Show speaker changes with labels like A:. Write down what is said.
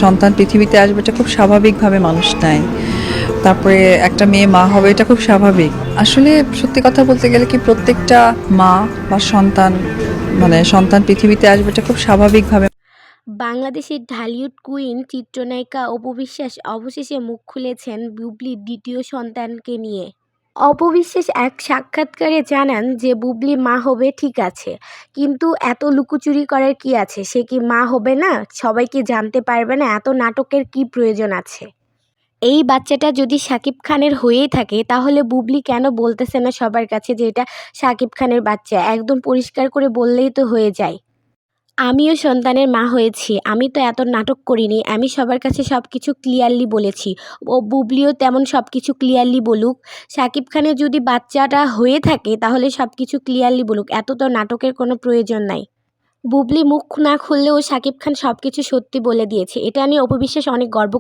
A: সন্তান পৃথিবীতে আসবে এটা খুব স্বাভাবিকভাবে মানুষ নেয়। তারপরে একটা মেয়ে মা হবে এটা খুব স্বাভাবিক। আসলে সত্যি কথা বলতে গেলে কি প্রত্যেকটা মা বা সন্তান পৃথিবীতে আসবে এটা খুব স্বাভাবিকভাবে।
B: বাংলাদেশের ঢালিউড কুইন চিত্রনায়িকা অপু বিশ্বাস অবশেষে মুখ খুলেছেন বুবলির দ্বিতীয় সন্তানকে নিয়ে। অপু বিশ্বাস এক সাক্ষাৎকারে জানান যে বুবলি মা হবে ঠিক আছে, কিন্তু এত লুকোচুরি করার কি আছে? সে কি মা হবে না? সবাই কি জানতে পারবে না? এত নাটকের কি প্রয়োজন আছে? এই বাচ্চাটা যদি শাকিব খানের হয়েই থাকে তাহলে বুবলি কেন বলতেছে না সবার কাছে যে এটা শাকিব খানের বাচ্চা? একদম পরিষ্কার করে বললেই তো হয়ে যায়। আমিও সন্তানের মা হয়েছি। আমি তো এত নাটক করিনি। আমি সবার কাছে সবকিছু ক্লিয়ারলি বলেছি। ও বুবলিও তেমন সবকিছু ক্লিয়ারলি বলুক। শাকিব খানের যদি বাচ্চাটা হয়ে থাকে তাহলে সবকিছু ক্লিয়ারলি বলুক। এত তো নাটকের কোনো প্রয়োজন নাই। বুবলি মুখ না খুললেও শাকিব খান সবকিছু সত্যি বলে দিয়েছে। এটা নিয়ে অপু বিশ্বাস অনেক গর্ব